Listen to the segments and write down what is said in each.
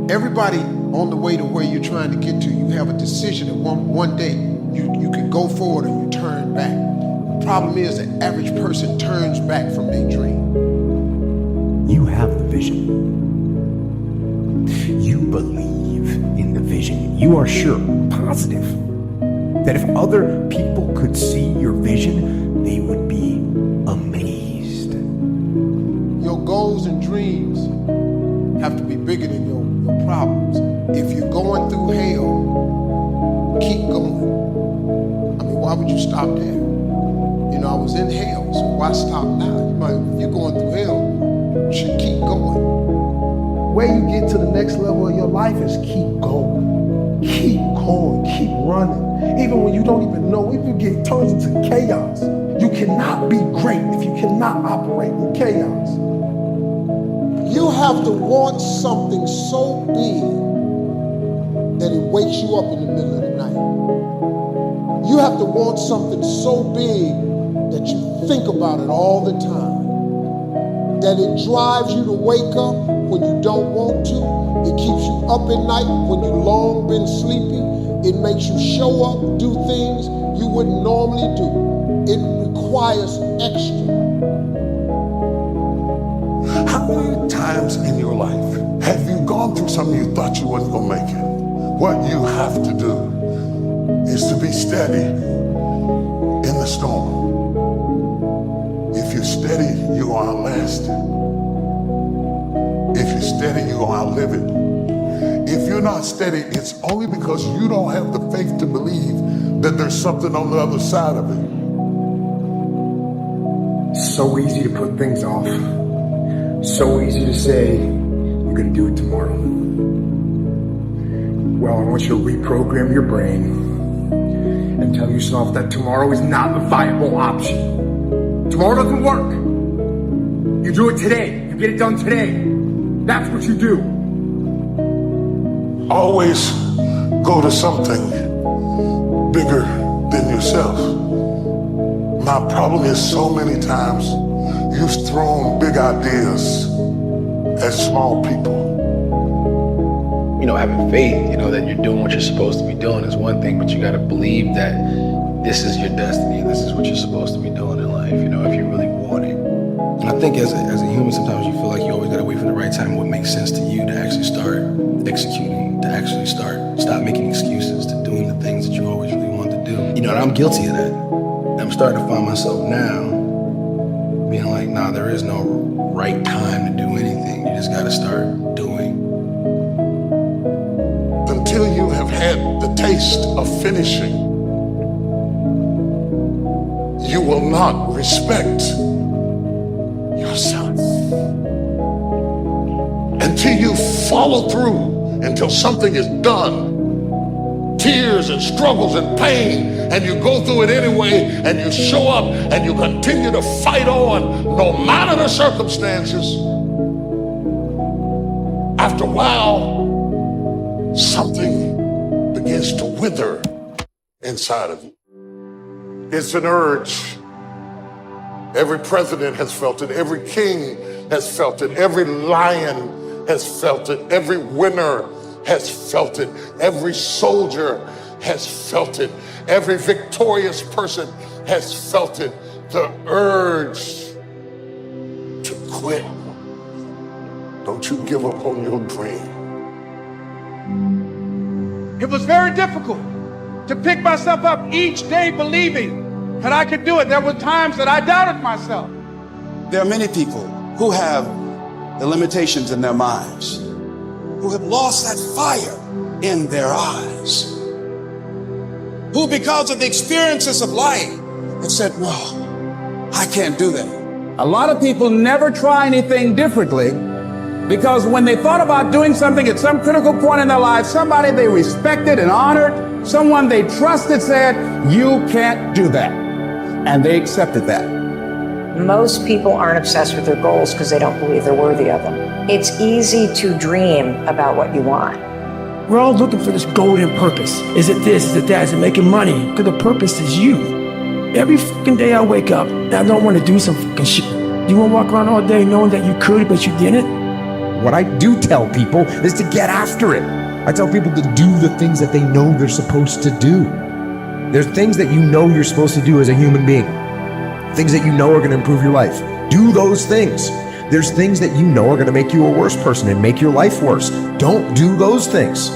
Everybody on the way to where you're trying to get to, you have a decision that one day you can go forward or you turn back. The problem is the average person turns back from their dream. You have the vision. You believe in the vision. You are sure, positive, that if other people could see your vision, they would be amazed. Your goals and dreams have to be bigger than your problems. If you're going through hell, keep going. I mean, why would you stop there? You know, I was in hell, so why stop now? If you're going through hell, you should keep going. Where you get to the next level of your life is keep going. Keep going, keep running. Even when you don't even know, if you get turned into chaos, you cannot be great if you cannot operate in chaos. You have to want something so big that it wakes you up in the middle of the night. You have to want something so big that you think about it all the time. That it drives you to wake up when you don't want to. It keeps you up at night when you've long been sleepy. It makes you show up, do things you wouldn't normally do. It requires extra. How many times in your life have you gone through something you thought you wasn't gonna make it? What you have to do is to be steady in the storm. If you're steady, you're gonna outlast it. If you're steady, you're gonna outlive it. If you're not steady, it's only because you don't have the faith to believe that there's something on the other side of it. So easy to put things off. So easy to say, you're gonna do it tomorrow. Well, I want you to reprogram your brain and tell yourself that tomorrow is not a viable option. Tomorrow doesn't work. You do it today. You get it done today. That's what you do. Always go to something bigger than yourself. My problem is so many times you've thrown big ideas at small people. You know, having faith, you know, that you're doing what you're supposed to be doing is one thing, but you got to believe that this is your destiny and this is what you're supposed to be doing in life, you know, if you really want it. And I think as a human, sometimes you feel like you always got to wait for the right time, what makes sense to you to actually start executing, to actually stop making excuses, to doing the things that you always really wanted to do. You know, and I'm guilty of that. I'm starting to find myself now being like, nah, there is no right time to do anything. You just got to start doing. Until you have had the taste of finishing, you will not respect yourself. Until you follow through, until something is done, tears and struggles and pain, and you go through it anyway, and you show up and you continue to fight on no matter the circumstances. After a while, something begins to wither inside of you. It's an urge. Every president has felt it. Every king has felt it. Every lion has felt it. Every winner has felt it. Every soldier has felt it. Every victorious person has felt it. The urge to quit. Don't you give up on your dream. It was very difficult to pick myself up each day believing that I could do it. There were times that I doubted myself. There are many people who have the limitations in their minds, who have lost that fire in their eyes, who because of the experiences of life have said, no, I can't do that. A lot of people never try anything differently because when they thought about doing something at some critical point in their lives, somebody they respected and honored, someone they trusted said, you can't do that. And they accepted that. Most people aren't obsessed with their goals because they don't believe they're worthy of them. It's easy to dream about what you want. We're all looking for this golden purpose. Is it this? Is it that? Is it making money? Because the purpose is you. Every fucking day I wake up and I don't want to do some fucking shit. You want to walk around all day knowing that you could, but you didn't? What I do tell people is to get after it. I tell people to do the things that they know they're supposed to do. There's things that you know you're supposed to do as a human being. Things that you know are going to improve your life. Do those things. There's things that you know are going to make you a worse person and make your life worse. Don't do those things.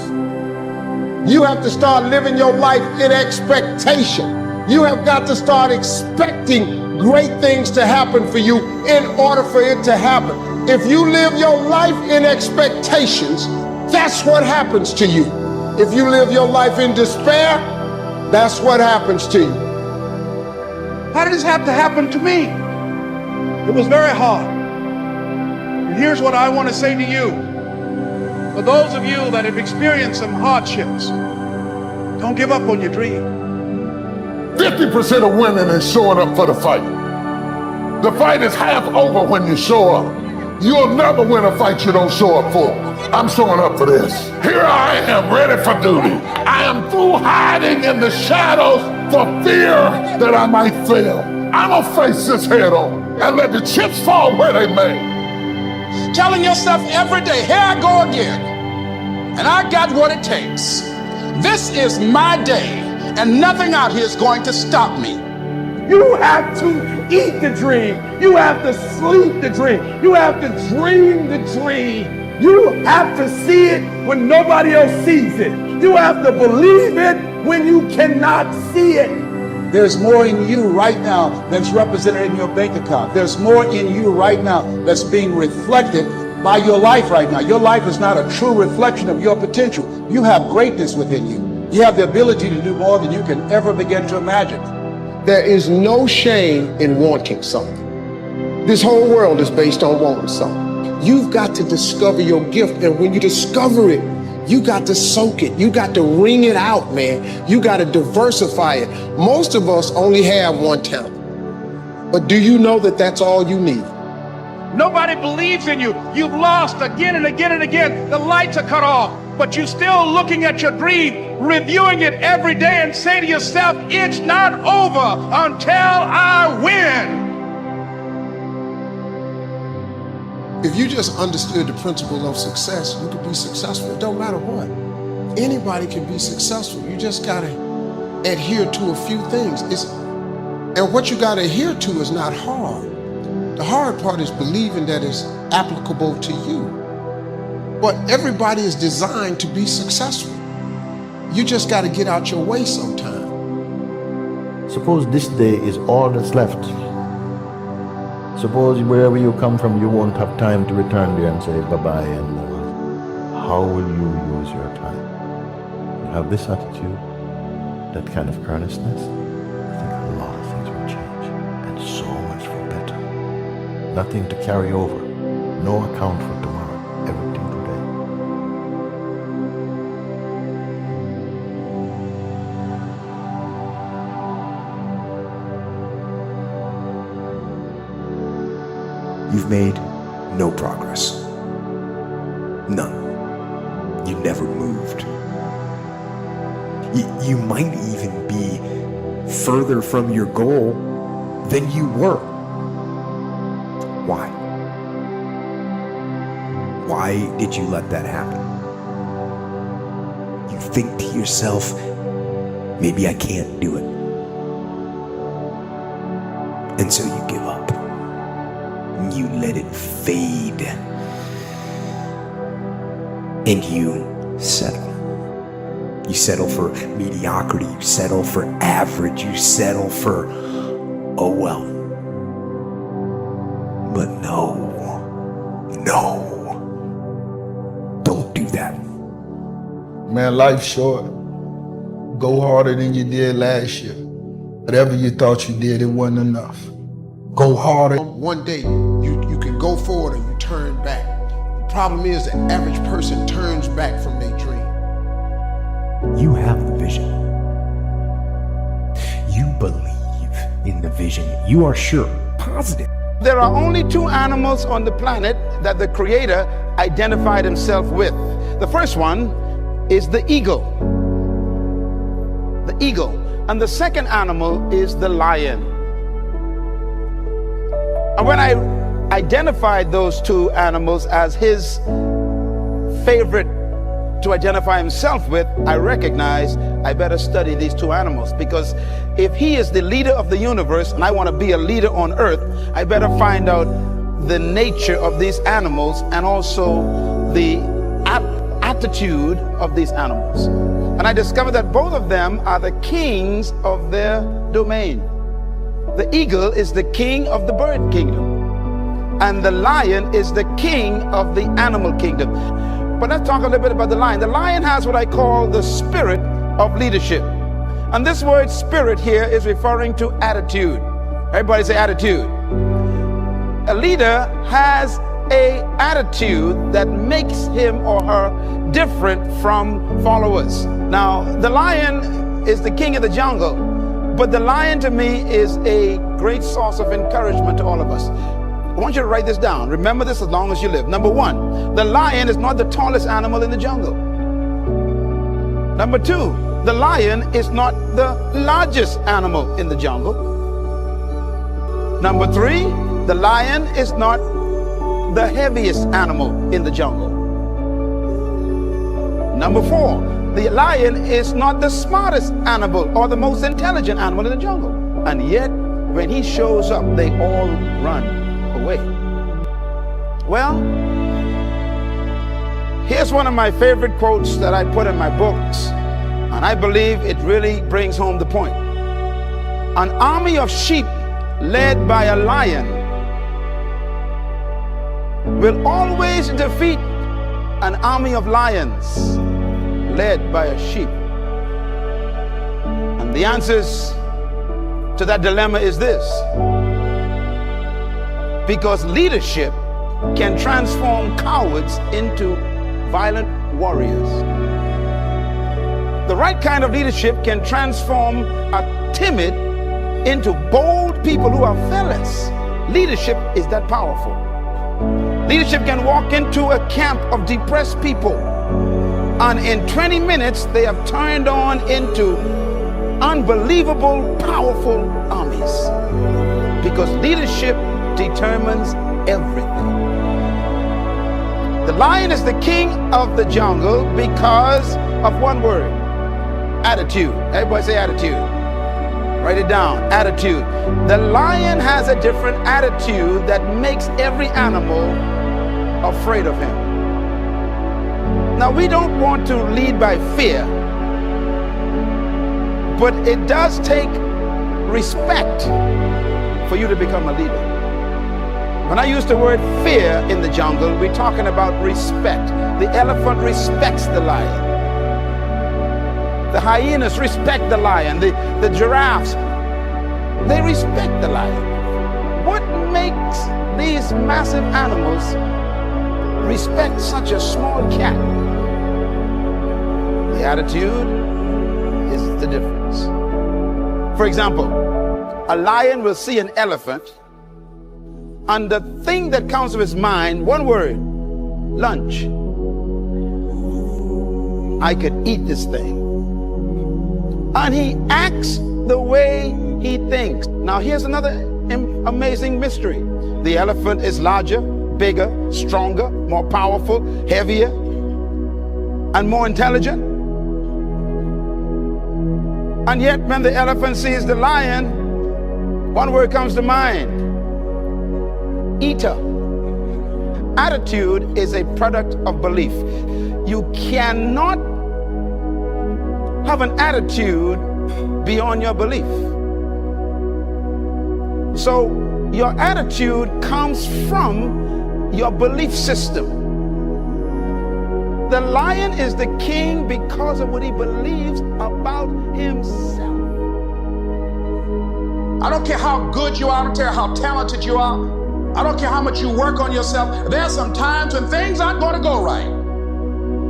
You have to start living your life in expectation. You have got to start expecting great things to happen for you in order for it to happen. If you live your life in expectations, that's what happens to you. If you live your life in despair, that's what happens to you. How did this have to happen to me? It was very hard. And here's what I want to say to you. For those of you that have experienced some hardships, don't give up on your dream. 50% of women is showing up for the fight. The fight is half over when you show up. You'll never win a fight you don't show up for. I'm showing up for this. Here I am, ready for duty. I am through hiding in the shadows for fear that I might fail. I'm gonna face this head on and let the chips fall where they may. Telling yourself every day, here I go again, and I got what it takes. This is my day, and nothing out here is going to stop me. You have to eat the dream. You have to sleep the dream. You have to dream the dream. You have to see it when nobody else sees it. You have to believe it when you cannot see it. There's more in you right now that's represented in your bank account. There's more in you right now that's being reflected by your life right now. Your life is not a true reflection of your potential. You have greatness within you. You have the ability to do more than you can ever begin to imagine. There is no shame in wanting something. This whole world is based on wanting something. You've got to discover your gift, and when you discover it, you got to soak it. You got to wring it out, man. You got to diversify it. Most of us only have one talent. But do you know that that's all you need? Nobody believes in you. You've lost again and again and again. The lights are cut off, but you're still looking at your dream, reviewing it every day and say to yourself, it's not over until I win. If you just understood the principle of success, you could be successful. It don't matter what. Anybody can be successful. You just gotta adhere to a few things. And what you gotta adhere to is not hard. The hard part is believing that it's applicable to you. But everybody is designed to be successful. You just gotta get out your way sometime. Suppose this day is all that's left. Suppose wherever you come from, you won't have time to return there and say bye-bye. And how will you use your time? You have this attitude, that kind of earnestness, I think a lot of things will change. And so much for better. Nothing to carry over. No account for tomorrow. Everything today. You've made no progress. None. You never moved. You might even be further from your goal than you were. Why? Why did you let that happen? You think to yourself, maybe I can't do it. And so you give up. You let it fade. And you settle. You settle for mediocrity. You settle for average. You settle for, oh well. But no. Don't do that. Man, life's short. Go harder than you did last year. Whatever you thought you did, it wasn't enough. Go harder. One day, you can go forward or you turn back. The problem is the average person turns back from their dream. You have the vision. You believe in the vision. You are sure, positive. There are only two animals on the planet that the Creator identified himself with. The first one is the eagle. The eagle. And the second animal is the lion. And when I identified those two animals as his favorite to identify himself with, I recognized I better study these two animals, because if he is the leader of the universe and I want to be a leader on earth, I better find out the nature of these animals and also the attitude of these animals. And I discovered that both of them are the kings of their domain. The eagle is the king of the bird kingdom, and the lion is the king of the animal kingdom. But let's talk a little bit about the lion. The lion has what I call the spirit of leadership. And this word spirit here is referring to attitude. Everybody say attitude. A leader has an attitude that makes him or her different from followers. Now, the lion is the king of the jungle, but the lion to me is a great source of encouragement to all of us. I want you to write this down. Remember this as long as you live. Number one, the lion is not the tallest animal in the jungle. Number two, the lion is not the largest animal in the jungle. Number three, the lion is not the heaviest animal in the jungle. Number four, the lion is not the smartest animal or the most intelligent animal in the jungle. And yet, when he shows up, they all run away. Well, here's one of my favorite quotes that I put in my books, and I believe it really brings home the point. An army of sheep led by a lion will always defeat an army of lions led by a sheep. And the answers to that dilemma is this: because leadership can transform cowards into violent warriors. The right kind of leadership can transform a timid into bold people who are fearless. Leadership is that powerful. Leadership can walk into a camp of depressed people, and in 20 minutes they have turned on into unbelievable, powerful armies. Because leadership determines everything. The lion is the king of the jungle because of one word: attitude. Everybody say attitude. Write it down. Attitude. The lion has a different attitude that makes every animal afraid of him. Now, we don't want to lead by fear, but it does take respect for you to become a leader. When I use the word fear in the jungle, we're talking about respect. The elephant respects the lion. The hyenas respect the lion. The giraffes, they respect the lion. What makes these massive animals respect such a small cat? The attitude is the difference. For example, a lion will see an elephant, and the thing that comes to his mind, one word: lunch. I could eat this thing. And he acts the way he thinks. Now, here's another amazing mystery. The elephant is larger, bigger, stronger, more powerful, heavier, and more intelligent. And yet, when the elephant sees the lion, one word comes to mind: eater. Attitude is a product of belief. You cannot have an attitude beyond your belief. So your attitude comes from your belief system. The lion is the king because of what he believes about himself. I don't care how good you are, I don't care how talented you are, I don't care how much you work on yourself. There are some times when things aren't going to go right.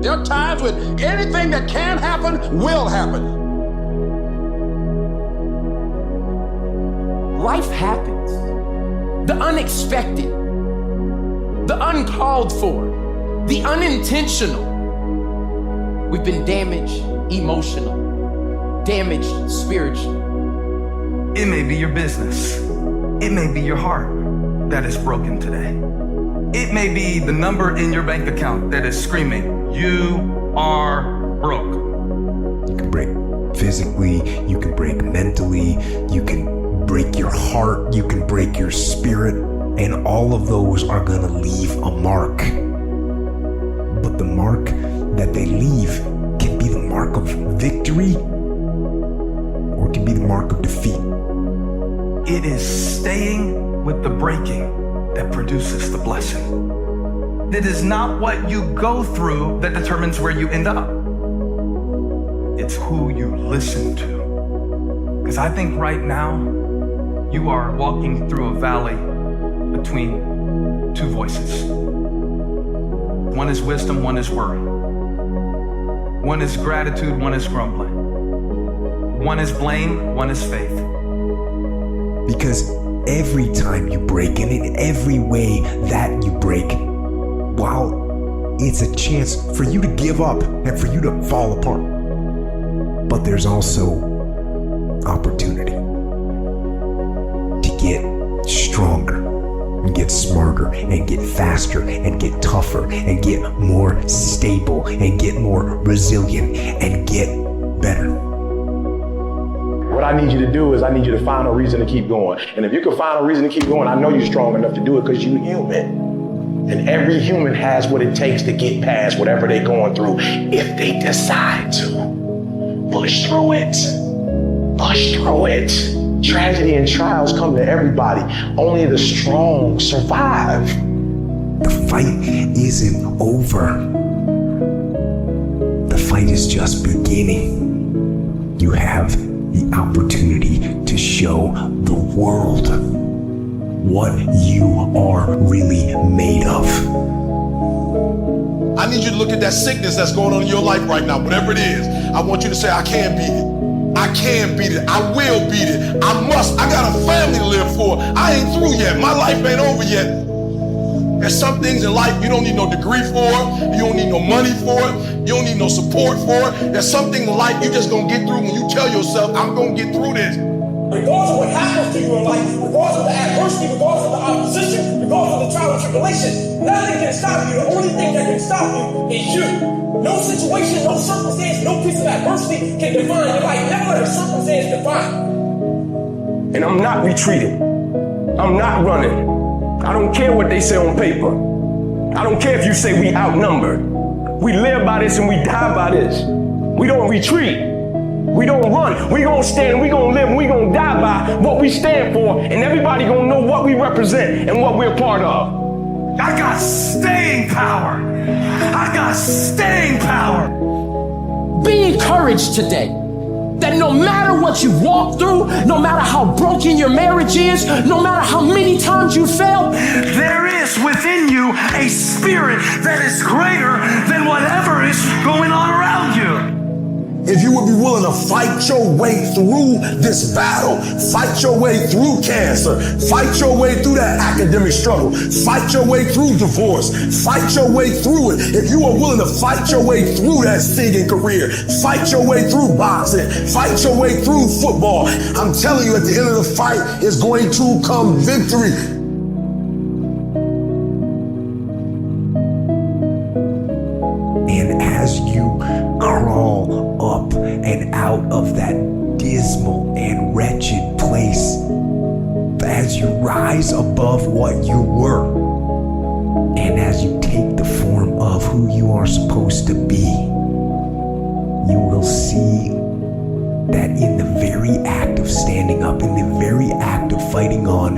There are times when anything that can happen will happen. Life happens. The unexpected, the uncalled for, the unintentional. We've been damaged emotionally, damaged spiritually. It may be your business. It may be your heart. that is broken today. It may be the number in your bank account that is screaming, you are broke. You can break physically, you can break mentally, you can break your heart, you can break your spirit, and all of those are gonna leave a mark. But the mark that they leave can be the mark of victory or it can be the mark of defeat. It is staying with the breaking that produces the blessing. It is not what you go through that determines where you end up. It's who you listen to. Because I think right now, you are walking through a valley between two voices. One is wisdom, one is worry. One is gratitude, one is grumbling. One is blame, one is faith. Because every time you break, and in every way that you break, while it's a chance for you to give up and for you to fall apart, but there's also opportunity to get stronger and get smarter and get faster and get tougher and get more stable and get more resilient and get better. What I need you to do is I need you to find a reason to keep going. And if you can find a reason to keep going, I know you're strong enough to do it because you're human. And every human has what it takes to get past whatever they're going through if they decide to. Push through it. Push through it. Tragedy and trials come to everybody. Only the strong survive. The fight isn't over. The fight is just beginning. You have the opportunity to show the world what you are really made of. I need you to look at that sickness that's going on in your life right now, whatever it is. I want you to say, I can beat it. I can beat it. I will beat it. I must. I got a family to live for. I ain't through yet. My life ain't over yet. There's some things in life you don't need no degree for. You don't need no money for it. You don't need no support for it. There's something in life you just gonna get through when you tell yourself, I'm gonna get through this. Regardless of what happens to you in life, regardless of the adversity, regardless of the opposition, regardless of the trial and tribulation, nothing can stop you. The only thing that can stop you is you. No situation, no circumstance, no piece of adversity can define your life. Never let a circumstance define. And I'm not retreating. I'm not running. I don't care what they say on paper. I don't care if you say we outnumbered. We live by this and we die by this. We don't retreat. We don't run. We gonna stand and we gonna live and we gonna die by what we stand for, and everybody gonna know what we represent and what we're part of. I got staying power. I got staying power. Be encouraged today that no matter what you've walked through, no matter how broken your marriage is, no matter how many times you failed, there is within you a spirit that is greater than whatever is going on around you. If you would be willing to fight your way through this battle, fight your way through cancer, fight your way through that academic struggle, fight your way through divorce, fight your way through it. If you are willing to fight your way through that singing career, fight your way through boxing, fight your way through football, I'm telling you, at the end of the fight is going to come victory. And as you crawl up and out of that dismal and wretched place, as you rise above what you were, and as you take the form of who you are supposed to be, you will see that in the very act of standing up, in the very act of fighting on,